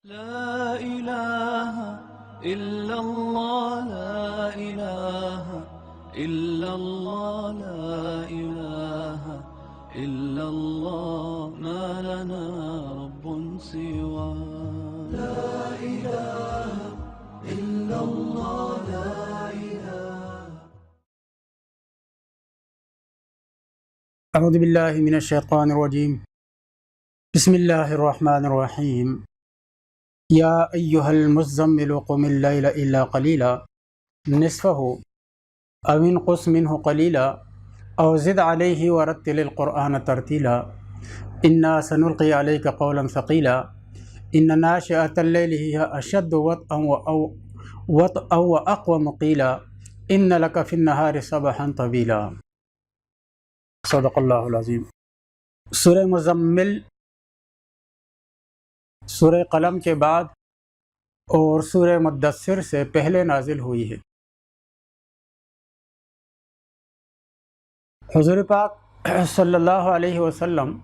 لا إله إلا الله لا إله إلا الله لا إله إلا الله ما لنا رب سوى لا إله إلا الله لا إله. اعوذ باللہ من الشیطان الرجیم. بسم اللہ الرحمن الرحیم. یا ایہا المزمل قم اللیل الا قلیلا نصفہ او انقص منہ قلیلا او زد علیہ ورتل القرآن ترتیلا انا سنلقی علیک قولا ثقیلا ان ناشئۃ اللیل ہی اشد وطئا واقوم قیلا ان لک فی النہار سبحا طویلا. صدق اللہ العظیم. سورہ مزمل سورہ قلم کے بعد اور سورہ مدثر سے پہلے نازل ہوئی ہے. حضور پاک صلی اللہ علیہ وسلم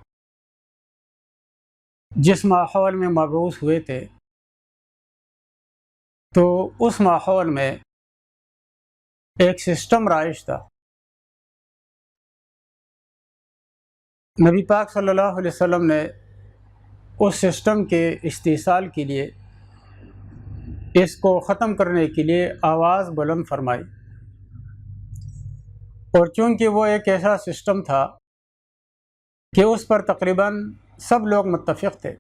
جس ماحول میں مبعوث ہوئے تھے تو اس ماحول میں ایک سسٹم رائج تھا. نبی پاک صلی اللہ علیہ وسلم نے اس سسٹم کے استحصال کے لیے، اس کو ختم کرنے کے لیے آواز بلند فرمائی. اور چونکہ وہ ایک ایسا سسٹم تھا کہ اس پر تقریباً سب لوگ متفق تھے،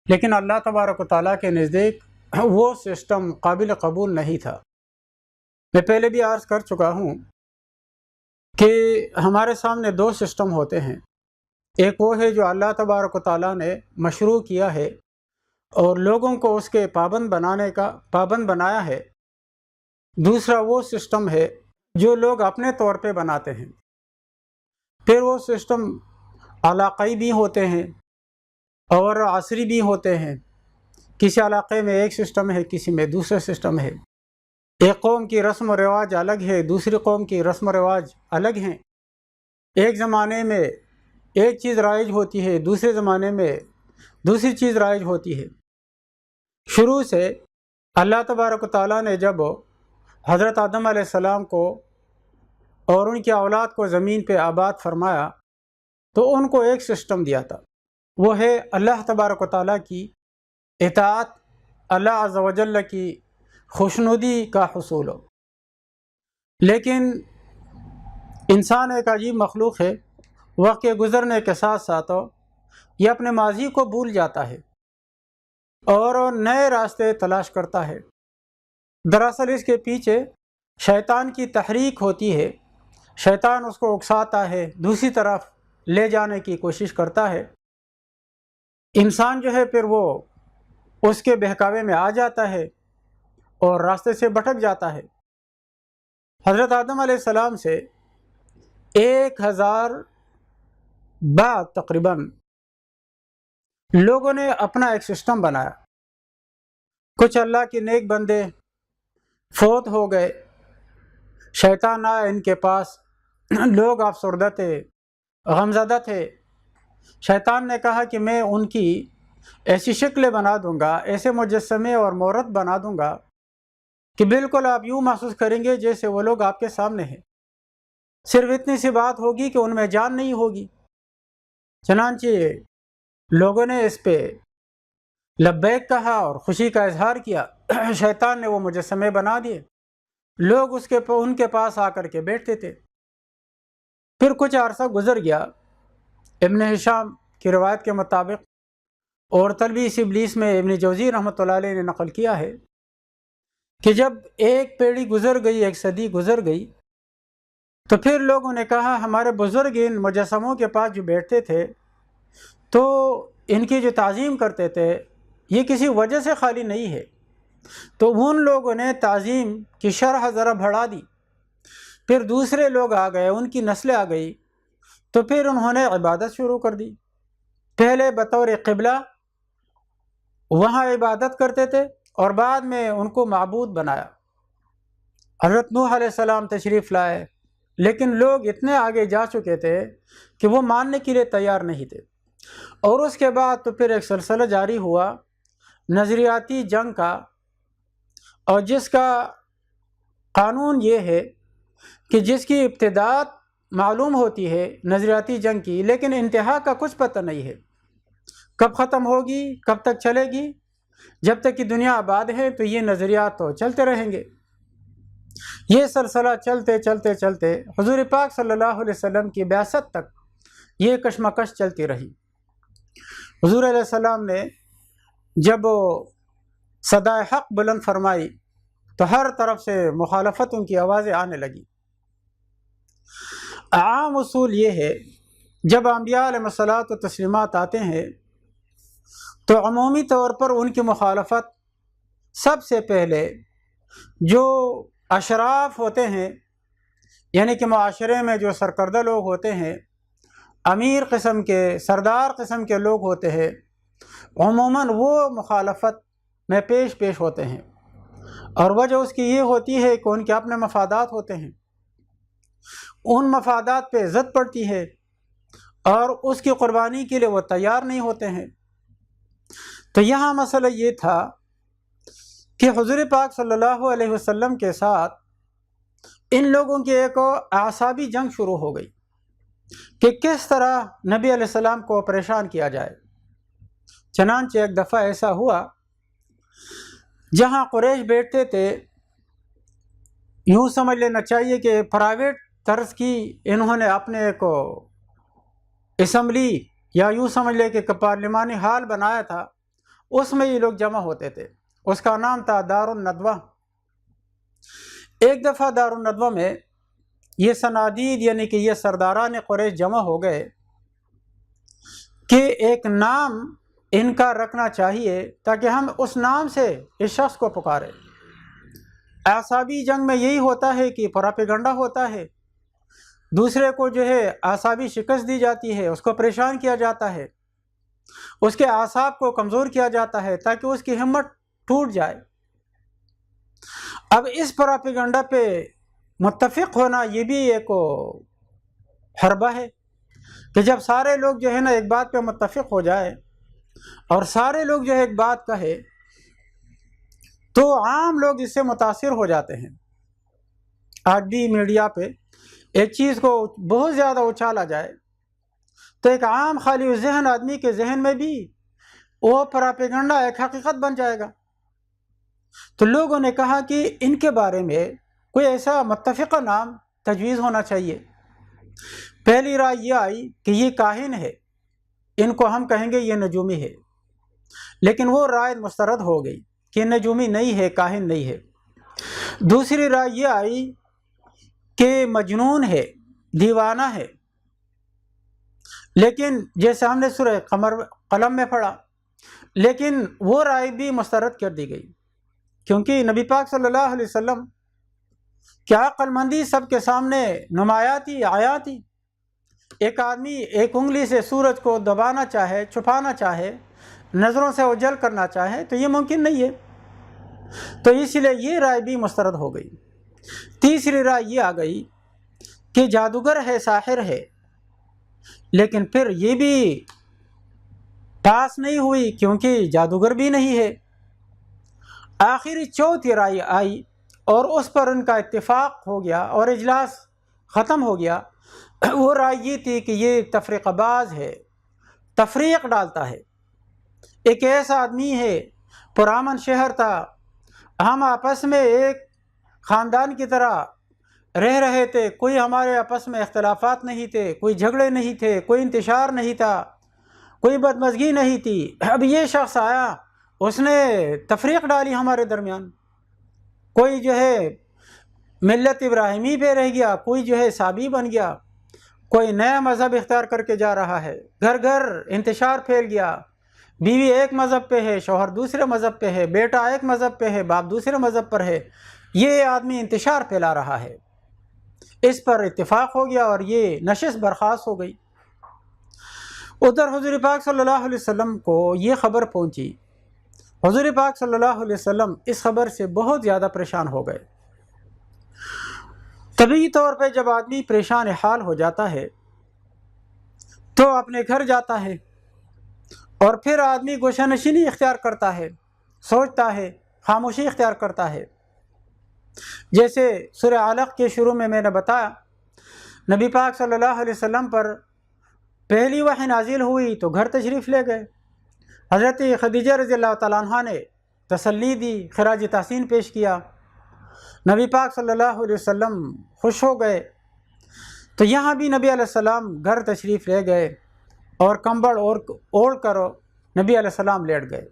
لیکن اللہ تبارک و تعالیٰ کے نزدیک وہ سسٹم قابل قبول نہیں تھا. میں پہلے بھی عرض کر چکا ہوں کہ ہمارے سامنے دو سسٹم ہوتے ہیں. ایک وہ ہے جو اللہ تبارک و تعالیٰ نے مشروع کیا ہے اور لوگوں کو اس کے پابند بنایا ہے. دوسرا وہ سسٹم ہے جو لوگ اپنے طور پہ بناتے ہیں. پھر وہ سسٹم علاقائی بھی ہوتے ہیں اور عصری بھی ہوتے ہیں. کسی علاقے میں ایک سسٹم ہے، کسی میں دوسرا سسٹم ہے. ایک قوم کی رسم و رواج الگ ہے، دوسری قوم کی رسم و رواج الگ ہیں. ایک زمانے میں ایک چیز رائج ہوتی ہے، دوسرے زمانے میں دوسری چیز رائج ہوتی ہے. شروع سے اللہ تبارک و تعالیٰ نے جب حضرت آدم علیہ السلام کو اور ان کی اولاد کو زمین پہ آباد فرمایا تو ان کو ایک سسٹم دیا تھا. وہ ہے اللہ تبارک و تعالیٰ کی اطاعت، اللہ عز و جل کی خوشنودی کا حصول ہو. لیکن انسان ایک عجیب مخلوق ہے. وقت کے گزرنے کے ساتھ ساتھ یہ اپنے ماضی کو بھول جاتا ہے اور نئے راستے تلاش کرتا ہے. دراصل اس کے پیچھے شیطان کی تحریک ہوتی ہے. شیطان اس کو اکساتا ہے، دوسری طرف لے جانے کی کوشش کرتا ہے. انسان جو ہے پھر وہ اس کے بہکاوے میں آ جاتا ہے اور راستے سے بھٹک جاتا ہے. حضرت آدم علیہ السلام سے 1000 بعد تقریباً لوگوں نے اپنا ایک سسٹم بنایا. کچھ اللہ کے نیک بندے فوت ہو گئے، شیطان آیا ان کے پاس. لوگ افسردہ تھے، غمزدہ تھے. شیطان نے کہا کہ میں ان کی ایسی شکلیں بنا دوں گا، ایسے مجسمے اور مورت بنا دوں گا کہ بالکل آپ یوں محسوس کریں گے جیسے وہ لوگ آپ کے سامنے ہیں. صرف اتنی سی بات ہوگی کہ ان میں جان نہیں ہوگی. چنانچہ لوگوں نے اس پہ لبیک کہا اور خوشی کا اظہار کیا. شیطان نے وہ مجسمے بنا دیے. لوگ ان کے پاس آ کر کے بیٹھتے تھے. پھر کچھ عرصہ گزر گیا. ابن ہشام کی روایت کے مطابق اور تلبیس ابلیس میں ابن جوزی رحمۃ اللہ علیہ نے نقل کیا ہے کہ جب ایک پیڑھی گزر گئی، ایک صدی گزر گئی، تو پھر لوگوں نے کہا ہمارے بزرگ ان مجسموں کے پاس جو بیٹھتے تھے تو ان کی جو تعظیم کرتے تھے یہ کسی وجہ سے خالی نہیں ہے. تو ان لوگوں نے تعظیم کی شرح ذرا بڑھا دی. پھر دوسرے لوگ آ گئے، ان کی نسلیں آ گئی، تو پھر انہوں نے عبادت شروع کر دی. پہلے بطور قبلہ وہاں عبادت کرتے تھے اور بعد میں ان کو معبود بنایا. حضرت نوح علیہ السلام تشریف لائے، لیکن لوگ اتنے آگے جا چکے تھے کہ وہ ماننے کے لیے تیار نہیں تھے. اور اس کے بعد تو پھر ایک سلسلہ جاری ہوا نظریاتی جنگ کا، اور جس کا قانون یہ ہے کہ جس کی ابتدا معلوم ہوتی ہے نظریاتی جنگ کی، لیکن انتہا کا کچھ پتہ نہیں ہے، کب ختم ہوگی، کب تک چلے گی۔ جب تک کہ دنیا آباد ہے تو یہ نظریات تو چلتے رہیں گے۔ یہ سلسلہ چلتے چلتے چلتے حضور پاک صلی اللہ علیہ وسلم کی بعثت تک یہ کشمکش چلتی رہی۔ حضور علیہ السلام نے جب صدائے حق بلند فرمائی تو ہر طرف سے مخالفتوں کی آوازیں آنے لگی۔ عام اصول یہ ہے، جب انبیاء علیہ الصلاۃ و تسلیمات آتے ہیں تو عمومی طور پر ان کی مخالفت سب سے پہلے جو اشراف ہوتے ہیں، یعنی کہ معاشرے میں جو سرکردہ لوگ ہوتے ہیں، امیر قسم کے، سردار قسم کے لوگ ہوتے ہیں، عموماً وہ مخالفت میں پیش ہوتے ہیں، اور وجہ اس کی یہ ہوتی ہے کہ ان کے اپنے مفادات ہوتے ہیں، ان مفادات پہ ضد پڑتی ہے اور اس کی قربانی کے لیے وہ تیار نہیں ہوتے ہیں۔ تو یہاں مسئلہ یہ تھا کہ حضور پاک صلی اللہ علیہ وسلم کے ساتھ ان لوگوں کی ایک اعصابی جنگ شروع ہو گئی کہ کس طرح نبی علیہ السلام کو پریشان کیا جائے۔ چنانچہ ایک دفعہ ایسا ہوا جہاں قریش بیٹھتے تھے، یوں سمجھ لینا چاہیے کہ پرائیویٹ طرز کی انہوں نے اپنے ایک اسمبلی یا یوں سمجھ لے کہ پارلیمانی ہال بنایا تھا، اس میں یہ لوگ جمع ہوتے تھے، اس کا نام تھا دار الندوہ۔ ایک دفعہ دار الندوہ میں یہ صنادید یعنی کہ یہ سرداران قریش جمع ہو گئے کہ ایک نام ان کا رکھنا چاہیے تاکہ ہم اس نام سے اس شخص کو پکاریں۔ اعصابی جنگ میں یہی ہوتا ہے کہ پراپیگنڈا ہوتا ہے، دوسرے کو جو ہے اعصابی شکست دی جاتی ہے، اس کو پریشان کیا جاتا ہے، اس کے اعصاب کو کمزور کیا جاتا ہے تاکہ اس کی ہمت ٹوٹ جائے۔ اب اس پراپیگنڈا پہ متفق ہونا یہ بھی ایک حربہ ہے کہ جب سارے لوگ جو ہے نا ایک بات پہ متفق ہو جائے اور سارے لوگ جو ہے ایک بات کہے تو عام لوگ اس سے متاثر ہو جاتے ہیں۔ آج بھی میڈیا پہ ایک چیز کو بہت زیادہ اچھالا جائے تو ایک عام خالی ذہن آدمی کے ذہن میں بھی وہ پراپیگنڈا ایک حقیقت بن جائے گا۔ تو لوگوں نے کہا کہ ان کے بارے میں کوئی ایسا متفقہ نام تجویز ہونا چاہیے۔ پہلی رائے یہ آئی کہ یہ کاہن ہے، ان کو ہم کہیں گے یہ نجومی ہے، لیکن وہ رائے مسترد ہو گئی کہ نجومی نہیں ہے، کاہن نہیں ہے۔ دوسری رائے یہ آئی کہ مجنون ہے، دیوانہ ہے، لیکن جیسے ہم نے سورہ قلم میں پڑھا، لیکن وہ رائے بھی مسترد کر دی گئی کیونکہ نبی پاک صلی اللہ علیہ وسلم کی عقل مندی سب کے سامنے نمایاں تھی، آیا تھی۔ ایک آدمی ایک انگلی سے سورج کو دبانا چاہے، چھپانا چاہے، نظروں سے اوجھل کرنا چاہے تو یہ ممکن نہیں ہے، تو اس لیے یہ رائے بھی مسترد ہو گئی۔ تیسری رائے یہ آ گئی کہ جادوگر ہے، ساحر ہے، لیکن پھر یہ بھی پاس نہیں ہوئی کیونکہ جادوگر بھی نہیں ہے۔ آخری چوتھی رائے آئی اور اس پر ان کا اتفاق ہو گیا اور اجلاس ختم ہو گیا۔ وہ رائے یہ تھی کہ یہ تفریق باز ہے، تفریق ڈالتا ہے، ایک ایسا آدمی ہے، پرامن شہر تھا، ہم آپس میں ایک خاندان کی طرح رہ رہے تھے، کوئی ہمارے آپس میں اختلافات نہیں تھے، کوئی جھگڑے نہیں تھے، کوئی انتشار نہیں تھا، کوئی بدمزگی نہیں تھی۔ اب یہ شخص آیا، اس نے تفریق ڈالی ہمارے درمیان، کوئی جو ہے ملت ابراہیمی پہ رہ گیا، کوئی جو ہے سابی بن گیا، کوئی نیا مذہب اختیار کر کے جا رہا ہے، گھر گھر انتشار پھیل گیا، بیوی ایک مذہب پہ ہے، شوہر دوسرے مذہب پہ ہے، بیٹا ایک مذہب پہ ہے، باپ دوسرے مذہب پر ہے، یہ آدمی انتشار پھیلا رہا ہے۔ اس پر اتفاق ہو گیا اور یہ نشست برخاست ہو گئی۔ ادھر حضور پاک صلی اللہ علیہ وسلم کو یہ خبر پہنچی، حضور پاک صلی اللہ علیہ وسلم اس خبر سے بہت زیادہ پریشان ہو گئے۔ طبعی طور پہ جب آدمی پریشان حال ہو جاتا ہے تو اپنے گھر جاتا ہے اور پھر آدمی گوشہ نشینی اختیار کرتا ہے، سوچتا ہے، خاموشی اختیار کرتا ہے۔ جیسے سورہ علق کے شروع میں نے بتایا، نبی پاک صلی اللہ علیہ وسلم پر پہلی وحی نازل ہوئی تو گھر تشریف لے گئے، حضرت خدیجہ رضی اللہ تعالیٰ عنہ نے تسلی دی، خراج تحسین پیش کیا، نبی پاک صلی اللہ علیہ وسلم خوش ہو گئے۔ تو یہاں بھی نبی علیہ السلام گھر تشریف لے گئے اور کمبل اوڑھ کر نبی علیہ السلام لیٹ گئے۔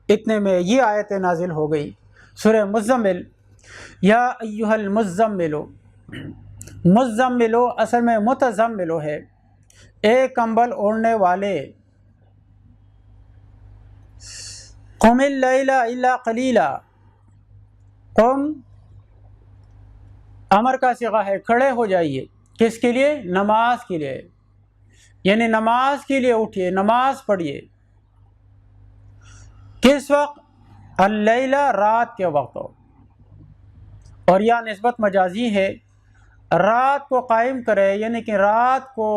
اتنے میں یہ آیت نازل ہو گئی، سورہ مزمل، یا ایہا المزملو، مزملو اصل میں متزملو ہے، اے کمبل اوڑھنے والے، قم اللیل الا قلیلا، قم امر کا صیغہ ہے، کھڑے ہو جائیے، کس کے لیے؟ نماز کے لیے، یعنی نماز کے لیے اٹھیے، نماز پڑھیے۔ کس وقت؟ اللیلہ، رات کے وقت، اور یہ نسبت مجازی ہے، رات کو قائم کرے، یعنی کہ رات کو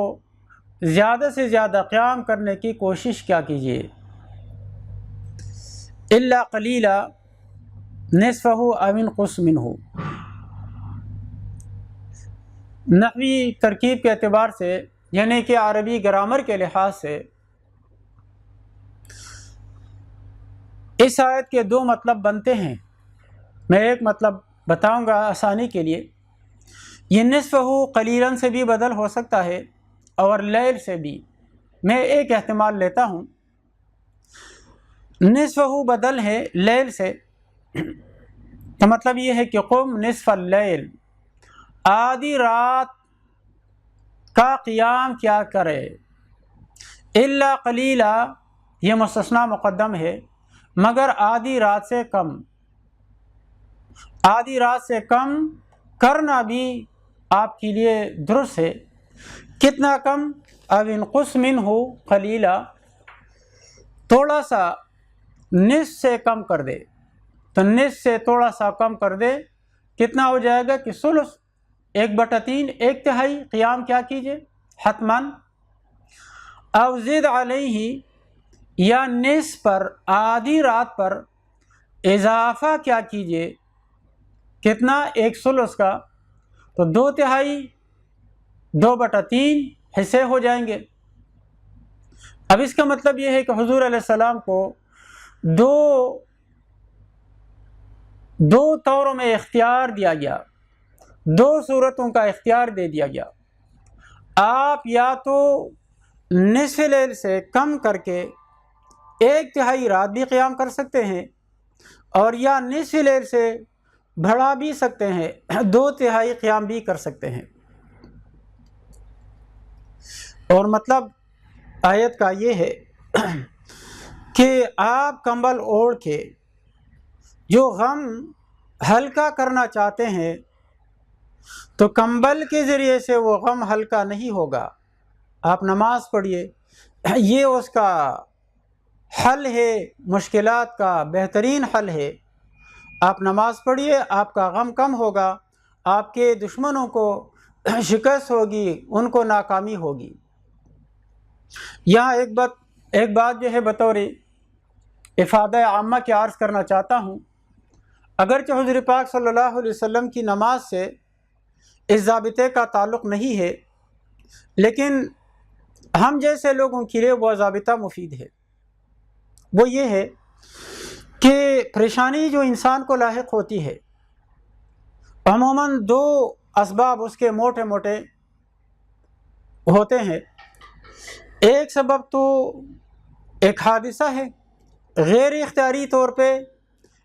زیادہ سے زیادہ قیام کرنے کی کوشش کیا کیجیے۔ الا قلیلا نصفہ او انقص منہ، نحوی ترکیب کے اعتبار سے، یعنی کہ عربی گرامر کے لحاظ سے، اس آیت کے دو مطلب بنتے ہیں۔ میں ایک مطلب بتاؤں گا آسانی کے لیے۔ یہ نصفہ قلیلاً سے بھی بدل ہو سکتا ہے اور لیل سے بھی۔ میں ایک احتمال لیتا ہوں، نصفہ بدل ہے لیل سے، تو مطلب یہ ہے کہ قم نصف اللیل، آدھی رات کا قیام کیا کرے۔ الا قلیلا، یہ مستثنیٰ مقدم ہے، مگر آدھی رات سے کم، آدھی رات سے کم کرنا بھی آپ کے لیے درست ہے۔ کتنا کم؟ او انقص منہ قلیلا، تھوڑا سا، نصف سے کم کر دے، تو نصف سے تھوڑا سا کم کر دے، کتنا ہو جائے گا کہ ثلث، 1/3، 1/3 قیام کیا کیجئے حتماً۔ او زد علیہ، یا نصف پر، آدھی رات پر اضافہ کیا کیجئے، کتنا؟ 1/3 کا، تو 2/3، 2/3 حصے ہو جائیں گے۔ اب اس کا مطلب یہ ہے کہ حضور علیہ السلام کو دو طوروں میں اختیار دیا گیا، 2 صورتوں کا اختیار دے دیا گیا۔ آپ یا تو نصف لیل سے کم کر کے 1/3 رات بھی قیام کر سکتے ہیں، اور یا نصف لیل سے بڑھا بھی سکتے ہیں، 2/3 قیام بھی کر سکتے ہیں۔ اور مطلب آیت کا یہ ہے کہ آپ کمبل اوڑھ کے جو غم ہلکا کرنا چاہتے ہیں، تو کمبل کے ذریعے سے وہ غم ہلکا نہیں ہوگا۔ آپ نماز پڑھیے، یہ اس کا حل ہے، مشکلات کا بہترین حل ہے۔ آپ نماز پڑھیے، آپ کا غم کم ہوگا، آپ کے دشمنوں کو شکست ہوگی، ان کو ناکامی ہوگی۔ یہاں ایک بات جو ہے بطور افادہ عامہ کے عرض کرنا چاہتا ہوں، اگرچہ حضور پاک صلی اللہ علیہ وسلم کی نماز سے اس ضابطے کا تعلق نہیں ہے، لیکن ہم جیسے لوگوں کے لیے وہ ضابطہ مفید ہے۔ وہ یہ ہے کہ پریشانی جو انسان کو لاحق ہوتی ہے، عموماً 2 اسباب اس کے موٹے موٹے ہوتے ہیں۔ ایک سبب تو ایک حادثہ ہے، غیر اختیاری طور پہ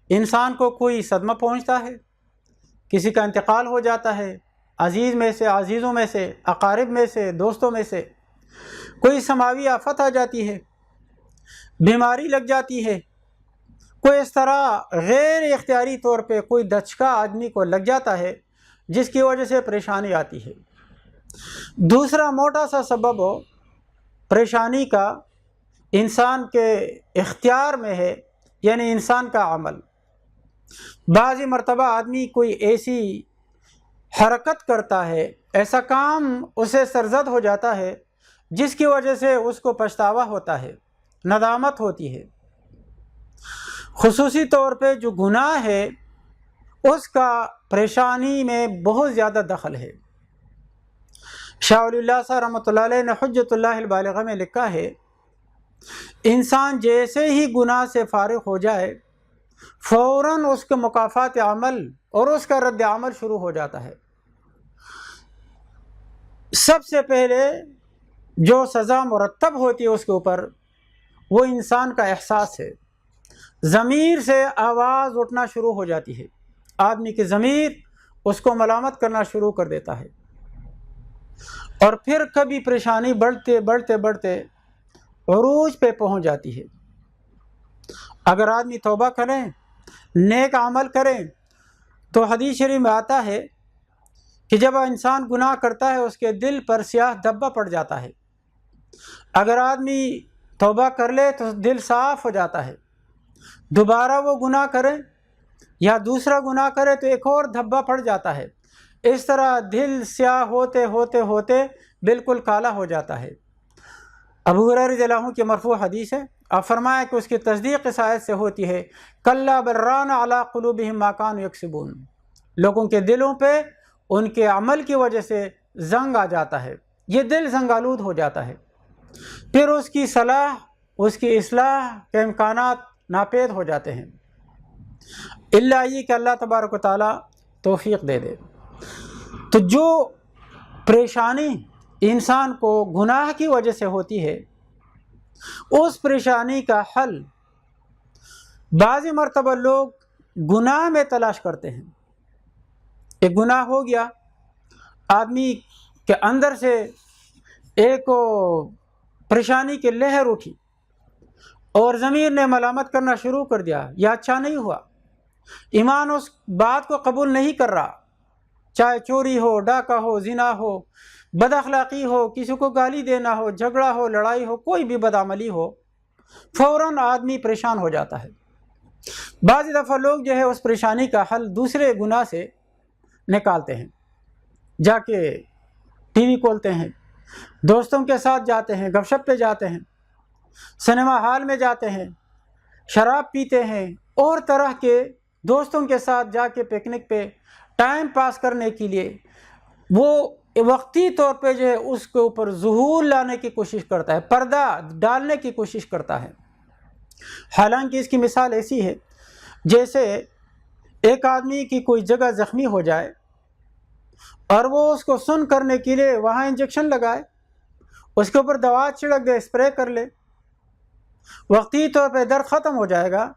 انسان کو کوئی صدمہ پہنچتا ہے، کسی کا انتقال ہو جاتا ہے، عزیزوں میں سے، اقارب میں سے، دوستوں میں سے، کوئی سماوی آفت آ جاتی ہے، بیماری لگ جاتی ہے، کوئی اس طرح غیر اختیاری طور پہ کوئی دھچکا آدمی کو لگ جاتا ہے جس کی وجہ سے پریشانی آتی ہے۔ دوسرا موٹا سا سبب پریشانی کا انسان کے اختیار میں ہے، یعنی انسان کا عمل۔ بعض مرتبہ آدمی کوئی ایسی حرکت کرتا ہے، ایسا کام اسے سرزد ہو جاتا ہے جس کی وجہ سے اس کو پچھتاوا ہوتا ہے، ندامت ہوتی ہے۔ خصوصی طور پہ جو گناہ ہے اس کا پریشانی میں بہت زیادہ دخل ہے۔ شاہ ولی اللہ صاحب رحمۃ اللہ علیہ نے حجت اللہ البالغہ میں لکھا ہے، انسان جیسے ہی گناہ سے فارغ ہو جائے فوراً اس کے مکافات عمل اور اس کا رد عمل شروع ہو جاتا ہے۔ سب سے پہلے جو سزا مرتب ہوتی ہے اس کے اوپر وہ انسان کا احساس ہے، ضمیر سے آواز اٹھنا شروع ہو جاتی ہے، آدمی کی ضمیر اس کو ملامت کرنا شروع کر دیتا ہے، اور پھر کبھی پریشانی بڑھتے بڑھتے بڑھتے عروج پہ پہنچ جاتی ہے۔ اگر آدمی توبہ کریں، نیک عمل کریں، تو حدیث شریف میں آتا ہے کہ جب انسان گناہ کرتا ہے اس کے دل پر سیاہ دھبا پڑ جاتا ہے، اگر آدمی توبہ کر لے تو دل صاف ہو جاتا ہے، دوبارہ وہ گناہ کرے یا دوسرا گناہ کرے تو ایک اور دھبا پڑ جاتا ہے، اس طرح دل سیاہ ہوتے ہوتے ہوتے بالکل کالا ہو جاتا ہے۔ ابو ہریرہ رضی اللہ عنہ کی مرفوع حدیث ہے، آپ فرمایا کہ اس کی تصدیق اس آیت سے ہوتی ہے، کلا بل ران علی قلوبہم ما کانوا یکسبون، لوگوں کے دلوں پہ ان کے عمل کی وجہ سے زنگ آ جاتا ہے، یہ دل زنگ آلود ہو جاتا ہے، پھر اس کی صلاح اس کی اصلاح کے امکانات ناپید ہو جاتے ہیں، الا یہ کہ اللہ تبارک و تعالیٰ توفیق دے دے۔ تو جو پریشانی انسان کو گناہ کی وجہ سے ہوتی ہے اس پریشانی کا حل بعض مرتبہ لوگ گناہ میں تلاش کرتے ہیں۔ ایک گناہ ہو گیا، آدمی کے اندر سے ایک پریشانی کی لہر اٹھی اور ضمیر نے ملامت کرنا شروع کر دیا، یہ اچھا نہیں ہوا، ایمان اس بات کو قبول نہیں کر رہا، چاہے چوری ہو، ڈاکہ ہو، زنا ہو، بد اخلاقی ہو، کسی کو گالی دینا ہو، جھگڑا ہو، لڑائی ہو، کوئی بھی بدعملی ہو، فوراً آدمی پریشان ہو جاتا ہے۔ بعض دفعہ لوگ جو ہے اس پریشانی کا حل دوسرے گناہ سے نکالتے ہیں، جا کے ٹی وی کھولتے ہیں، دوستوں کے ساتھ جاتے ہیں، گپ شپ پہ جاتے ہیں، سنیما ہال میں جاتے ہیں، شراب پیتے ہیں، اور طرح کے دوستوں کے ساتھ جا کے پکنک پہ ٹائم پاس کرنے کے لیے وہ وقتی طور پہ جو ہے اس کے اوپر ظہور لانے کی کوشش کرتا ہے، پردہ ڈالنے کی کوشش کرتا ہے۔ حالانکہ اس کی مثال ایسی ہے جیسے ایک آدمی کی کوئی جگہ زخمی ہو جائے اور وہ اس کو سن کرنے کے لیے وہاں انجیکشن لگائے، اس کے اوپر دوا چھڑک دے، اسپرے کر لے، وقتی طور پہ درد ختم ہو جائے گا،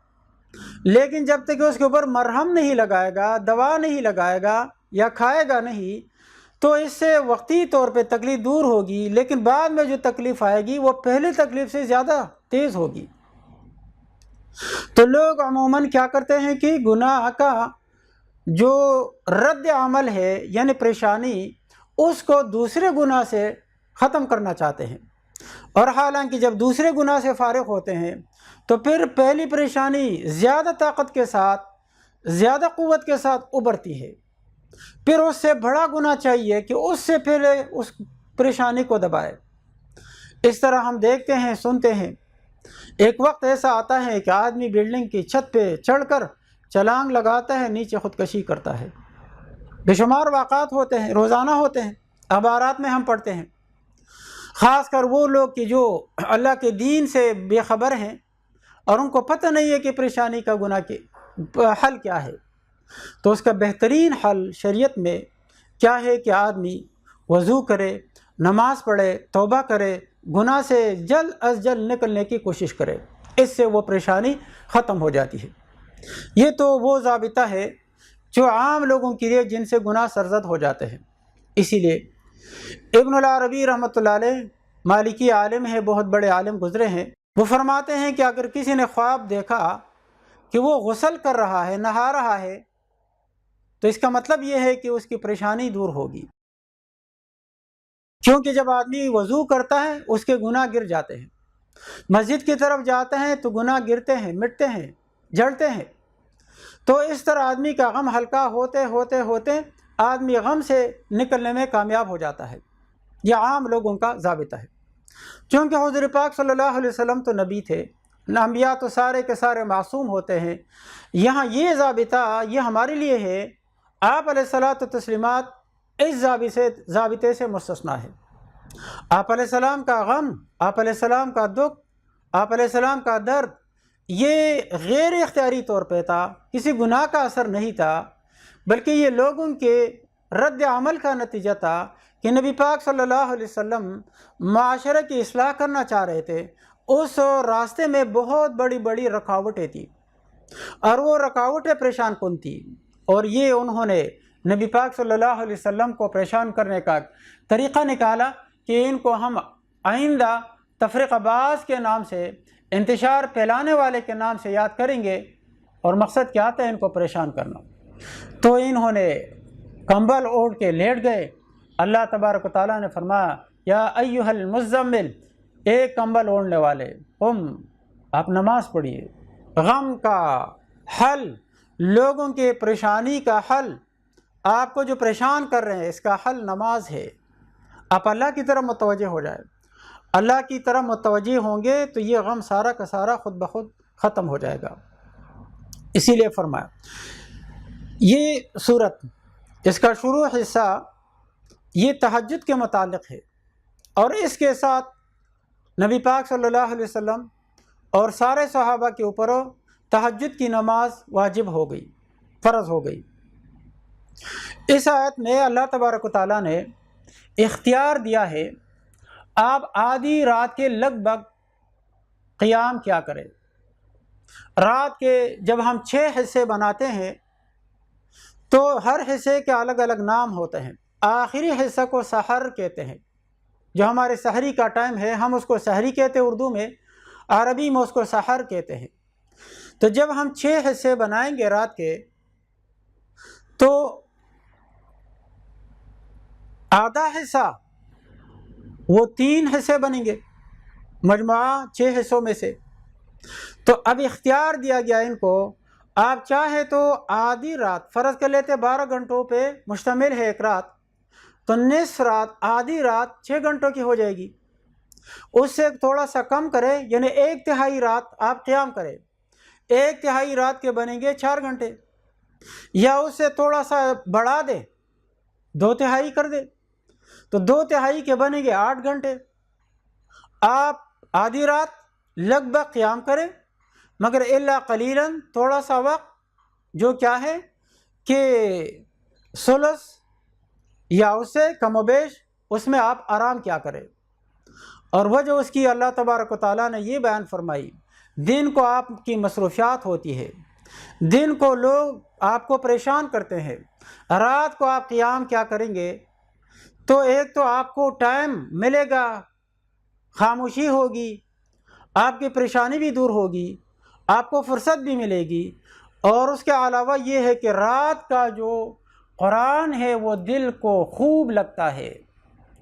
لیکن جب تک کہ اس کے اوپر مرہم نہیں لگائے گا، دوا نہیں لگائے گا یا کھائے گا نہیں تو اس سے وقتی طور پہ تکلیف دور ہوگی، لیکن بعد میں جو تکلیف آئے گی وہ پہلے تکلیف سے زیادہ تیز ہوگی۔ تو لوگ عموماً کیا کرتے ہیں کہ گناہ کا جو رد عمل ہے یعنی پریشانی اس کو دوسرے گناہ سے ختم کرنا چاہتے ہیں، اور حالانکہ جب دوسرے گناہ سے فارغ ہوتے ہیں تو پھر پہلی پریشانی زیادہ طاقت کے ساتھ، زیادہ قوت کے ساتھ ابھرتی ہے، پھر اس سے بڑا گناہ چاہیے کہ اس سے پہلے اس پریشانی کو دبائے۔ اس طرح ہم دیکھتے ہیں، سنتے ہیں، ایک وقت ایسا آتا ہے کہ آدمی بلڈنگ کی چھت پہ چڑھ کر چھلانگ لگاتا ہے، نیچے خودکشی کرتا ہے۔ بے شمار واقعات ہوتے ہیں، روزانہ ہوتے ہیں، اخبارات میں ہم پڑھتے ہیں، خاص کر وہ لوگ کہ جو اللہ کے دین سے بے خبر ہیں اور ان کو پتہ نہیں ہے کہ پریشانی کا گناہ کے حل کیا ہے۔ تو اس کا بہترین حل شریعت میں کیا ہے کہ آدمی وضو کرے، نماز پڑھے، توبہ کرے، گناہ سے جلد از جلد نکلنے کی کوشش کرے، اس سے وہ پریشانی ختم ہو جاتی ہے۔ یہ تو وہ ضابطہ ہے جو عام لوگوں کے لیے جن سے گناہ سرزد ہو جاتے ہیں۔ اسی لیے ابن العربی رحمۃ اللہ علیہ مالکی عالم ہے، بہت بڑے عالم گزرے ہیں، وہ فرماتے ہیں کہ اگر کسی نے خواب دیکھا کہ وہ غسل کر رہا ہے، نہا رہا ہے، تو اس کا مطلب یہ ہے کہ اس کی پریشانی دور ہوگی، کیونکہ جب آدمی وضو کرتا ہے اس کے گناہ گر جاتے ہیں، مسجد کی طرف جاتے ہیں تو گناہ گرتے ہیں، مٹتے ہیں، جڑتے ہیں، تو اس طرح آدمی کا غم ہلکا ہوتے ہوتے ہوتے آدمی غم سے نکلنے میں کامیاب ہو جاتا ہے۔ یہ عام لوگوں کا ضابطہ ہے، چونکہ حضور پاک صلی اللہ علیہ وسلم تو نبی تھے، انبیاء تو سارے کے سارے معصوم ہوتے ہیں، یہاں یہ ضابطہ یہ ہمارے لیے ہے، آپ علیہ الصلاۃ والتسلیمات اس ضابطے سے مستثنیٰ ہے۔ آپ علیہ السلام کا غم، آپ علیہ السلام کا دکھ، آپ علیہ السلام کا درد یہ غیر اختیاری طور پہ تھا، کسی گناہ کا اثر نہیں تھا، بلکہ یہ لوگوں کے رد عمل کا نتیجہ تھا کہ نبی پاک صلی اللہ علیہ وسلم معاشرے کی اصلاح کرنا چاہ رہے تھے، اس راستے میں بہت بڑی بڑی رکاوٹیں تھیں، اور وہ رکاوٹیں پریشان کن تھیں، اور یہ انہوں نے نبی پاک صلی اللہ علیہ وسلم کو پریشان کرنے کا طریقہ نکالا کہ ان کو ہم آئندہ تفریق باز کے نام سے، انتشار پھیلانے والے کے نام سے یاد کریں گے، اور مقصد کیا تھا؟ ان کو پریشان کرنا۔ تو انہوں نے کمبل اوڑھ کے لیٹ گئے۔ اللہ تبارک و تعالیٰ نے فرمایا یا ایھا المزمل، ایک کمبل اوڑھنے والے، آپ نماز پڑھیے۔ غم کا حل، لوگوں کے پریشانی کا حل، آپ کو جو پریشان کر رہے ہیں اس کا حل نماز ہے۔ آپ اللہ کی طرف متوجہ ہو جائے، اللہ کی طرف متوجہ ہوں گے تو یہ غم سارا کا سارا خود بخود ختم ہو جائے گا۔ اسی لیے فرمایا یہ صورت، اس کا شروع حصہ یہ تہجد کے متعلق ہے، اور اس کے ساتھ نبی پاک صلی اللہ علیہ وسلم اور سارے صحابہ کے اوپر تہجد کی نماز واجب ہو گئی، فرض ہو گئی۔ اس آیت میں اللہ تبارک و تعالیٰ نے اختیار دیا ہے، آپ آدھی رات کے لگ بھگ قیام کیا کریں۔ رات کے جب ہم 6 حصے بناتے ہیں تو ہر حصے کے الگ الگ نام ہوتے ہیں۔ آخری حصہ کو سحر کہتے ہیں، جو ہمارے سحری کا ٹائم ہے، ہم اس کو سحری کہتے ہیں اردو میں، عربی میں اس کو سحر کہتے ہیں۔ تو جب ہم 6 حصے بنائیں گے رات کے، تو آدھا حصہ وہ 3 حصے بنیں گے مجموعہ 6 حصوں میں سے۔ تو اب اختیار دیا گیا ان کو، آپ چاہے تو آدھی رات، فرض کر لیتے 12 گھنٹوں پہ مشتمل ہے ایک رات، تو نصف رات، آدھی رات 6 گھنٹوں کی ہو جائے گی، اس سے تھوڑا سا کم کرے، یعنی 1/3 رات آپ قیام کریں، 1/3 رات کے بنیں گے 4 گھنٹے، یا اس سے تھوڑا سا بڑھا دے، 2/3 کر دے، تو 2/3 کے بنیں گے 8 گھنٹے۔ آپ آدھی رات لگ بھگ قیام کریں، مگر الا قلیلاً، تھوڑا سا وقت جو کیا ہے کہ ثلث یا اس سے کم و بیش، اس میں آپ آرام کیا کریں۔ اور وجہ اس کی اللہ تبارک و تعالیٰ نے یہ بیان فرمائی، دن کو آپ کی مصروفیات ہوتی ہے، دن کو لوگ آپ کو پریشان کرتے ہیں، رات کو آپ قیام کیا کریں گے تو ایک تو آپ کو ٹائم ملے گا، خاموشی ہوگی، آپ کی پریشانی بھی دور ہوگی، آپ کو فرصت بھی ملے گی، اور اس کے علاوہ یہ ہے کہ رات کا جو قرآن ہے وہ دل کو خوب لگتا ہے،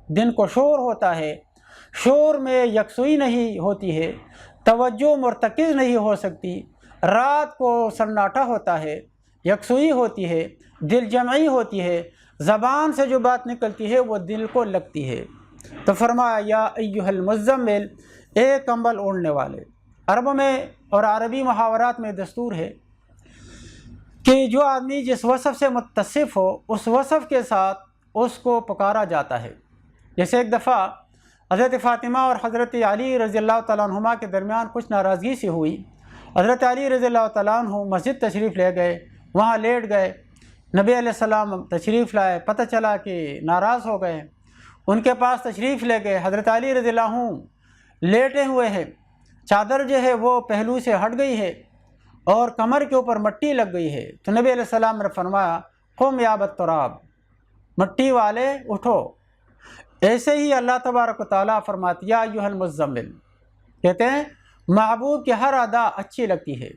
دن کو شور ہوتا ہے، شور میں یکسوئی نہیں ہوتی ہے، توجہ مرتکز نہیں ہو سکتی، رات کو سناٹا ہوتا ہے، یکسوئی ہوتی ہے، دل جمعی ہوتی ہے، زبان سے جو بات نکلتی ہے وہ دل کو لگتی ہے۔ تو فرمایا یا ایھا المزمل، ایک کمبل اوڑھنے والے۔ عربوں میں اور عربی محاورات میں دستور ہے کہ جو آدمی جس وصف سے متصف ہو اس وصف کے ساتھ اس کو پکارا جاتا ہے۔ جیسے ایک دفعہ حضرت فاطمہ اور حضرت علی رضی اللہ تعالیٰ عنہما کے درمیان کچھ ناراضگی سی ہوئی۔ حضرت علی رضی اللہ تعالیٰ عنہ مسجد تشریف لے گئے، وہاں لیٹ گئے، نبی علیہ السلام تشریف لائے، پتہ چلا کہ ناراض ہو گئے، ان کے پاس تشریف لے گئے۔ حضرت علی رضی اللہ عنہ لیٹے ہوئے ہیں، چادر جو ہے وہ پہلو سے ہٹ گئی ہے اور کمر کے اوپر مٹی لگ گئی ہے، تو نبی علیہ السلام نے فرمایا قم یا بالتراب، مٹی والے اٹھو۔ ایسے ہی اللہ تبارک و تعالیٰ فرماتے یا ایھا المزمل، کہتے ہیں محبوب کی ہر ادا اچھی لگتی ہے،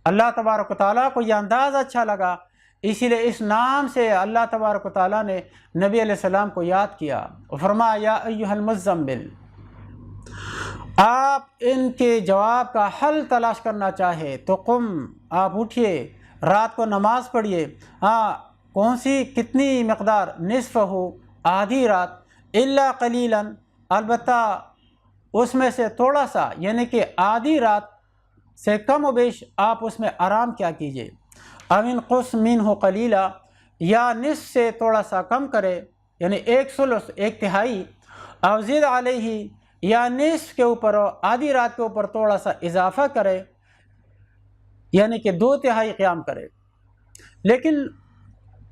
اللہ تبارک و تعالیٰ کو یہ انداز اچھا لگا، اسی لیے اس نام سے اللہ تبارک و تعالیٰ نے نبی علیہ السلام کو یاد کیا اور فرمایا یا ایھا المزمل۔ آپ ان کے جواب کا حل تلاش کرنا چاہے تو قم، آپ اٹھیے، رات کو نماز پڑھیے، ہاں کون سی کتنی مقدار، نصف ہو، آدھی رات، الا قلیلاً، البتہ اس میں سے تھوڑا سا، یعنی کہ آدھی رات سے کم و بیش آپ اس میں آرام کیا کیجئے، او انقص منہ قلیلا، یا نصف سے تھوڑا سا کم کرے، یعنی ایک ثلث، ایک تہائی، او زد علیہ، یا نصف کے اوپر آدھی رات کے اوپر تھوڑا سا اضافہ کرے، یعنی کہ 2/3 قیام کرے۔ لیکن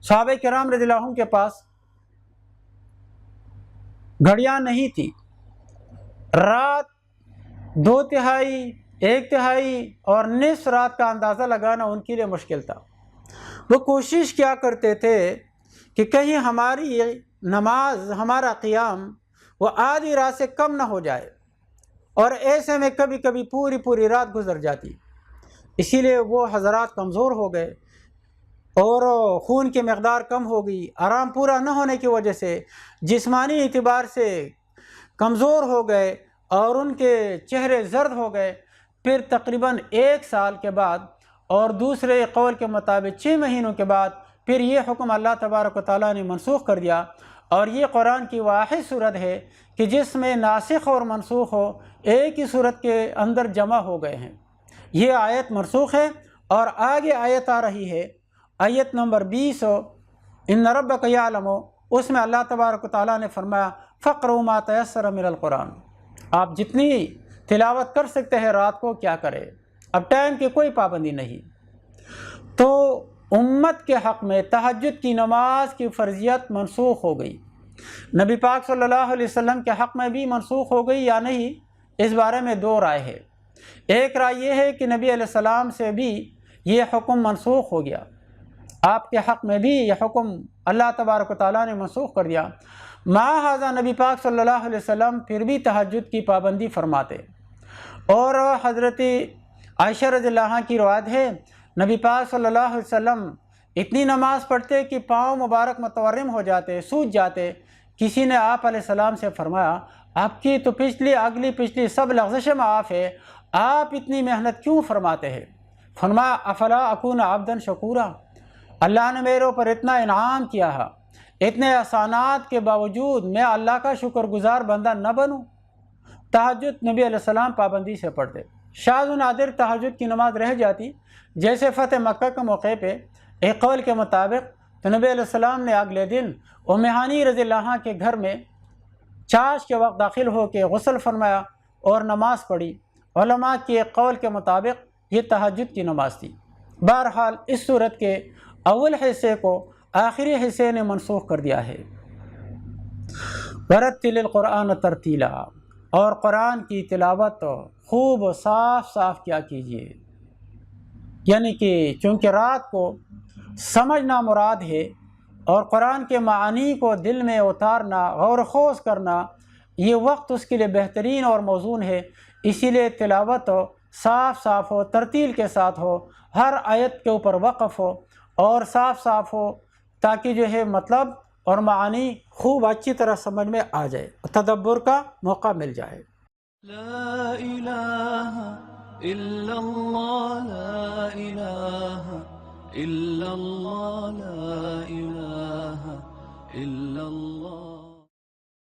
صحابہ کرام رضی اللہ عنہم کے پاس گھڑیاں نہیں تھی، رات 2/3، 1/3 اور نصف رات کا اندازہ لگانا ان کے لیے مشکل تھا۔ وہ کوشش کیا کرتے تھے کہ کہیں ہماری نماز، ہمارا قیام وہ آدھی رات سے کم نہ ہو جائے، اور ایسے میں کبھی کبھی پوری رات گزر جاتی۔ اسی لیے وہ حضرات کمزور ہو گئے اور خون کی مقدار کم ہو گئی، آرام پورا نہ ہونے کی وجہ سے جسمانی اعتبار سے کمزور ہو گئے اور ان کے چہرے زرد ہو گئے۔ پھر تقریباً 1 سال کے بعد، اور دوسرے قول کے مطابق 6 مہینوں کے بعد، پھر یہ حکم اللہ تبارک و تعالیٰ نے منسوخ کر دیا، اور یہ قرآن کی واحد صورت ہے کہ جس میں ناسخ اور منسوخ ہو ایک ہی صورت کے اندر جمع ہو گئے ہیں۔ یہ آیت منسوخ ہے، اور آگے آیت آ رہی ہے، آیت نمبر 20، ان ربک یعلم، اس میں اللہ تبارک و تعالیٰ نے فرمایا فقرؤوا ما تیسر من القرآن، آپ جتنی تلاوت کر سکتے ہیں رات کو کیا کرے، اب ٹائم کی کوئی پابندی نہیں۔ تو امت کے حق میں تہجد کی نماز کی فرضیت منسوخ ہو گئی، نبی پاک صلی اللہ علیہ وسلم کے حق میں بھی منسوخ ہو گئی یا نہیں، اس بارے میں 2 رائے ہے۔ ایک رائے یہ ہے کہ نبی علیہ السلام سے بھی یہ حکم منسوخ ہو گیا، آپ کے حق میں بھی یہ حکم اللہ تبارک و تعالیٰ نے منسوخ کر دیا، ماحذا نبی پاک صلی اللہ علیہ وسلم پھر بھی تہجد کی پابندی فرماتے۔ اور حضرت عائشہ رضی اللہ عنہ کی روایت ہے، نبی پاک صلی اللہ علیہ وسلم اتنی نماز پڑھتے کہ پاؤں مبارک متورم ہو جاتے، سوج جاتے۔ کسی نے آپ علیہ السلام سے فرمایا آپ کی تو پچھلی سب لغزشیں معاف ہے، آپ اتنی محنت کیوں فرماتے ہیں؟ فرمایا افلا اکون عبدا شکورا، اللہ نے میرے اوپر اتنا انعام کیا ہے، اتنے احسانات کے باوجود میں اللہ کا شکر گزار بندہ نہ بنوں؟ تہجد نبی علیہ السلام پابندی سے پڑھتے، شاذ و نادر تہجد کی نماز رہ جاتی، جیسے فتح مکہ کے موقع پہ ایک قول کے مطابق تو نبی علیہ السلام نے اگلے دن ام ہانی رضی اللہ عنہ کے گھر میں چاش کے وقت داخل ہو کے غسل فرمایا اور نماز پڑھی۔ علماء کے ایک قول کے مطابق یہ تہجد کی نماز تھی۔ بہرحال اس صورت کے اول حصے کو آخری حصے نے منسوخ کر دیا ہے۔ ورتل القرآن ترتیلا، اور قرآن کی تلاوت خوب صاف کیا کیجیے، یعنی کہ چونکہ رات کو سمجھنا مراد ہے اور قرآن کے معانی کو دل میں اتارنا، غور و خوض کرنا، یہ وقت اس کے لیے بہترین اور موزون ہے، اسی لیے تلاوت صاف ہو، ترتیل کے ساتھ ہو، ہر آیت کے اوپر وقف ہو اور صاف ہو، تاکہ جو ہے مطلب اور معانی خوب اچھی طرح سمجھ میں آ جائے، تدبر کا موقع مل جائے۔ لا الہ الا اللہ، لا الہ الا اللہ، لا الہ الا اللہ۔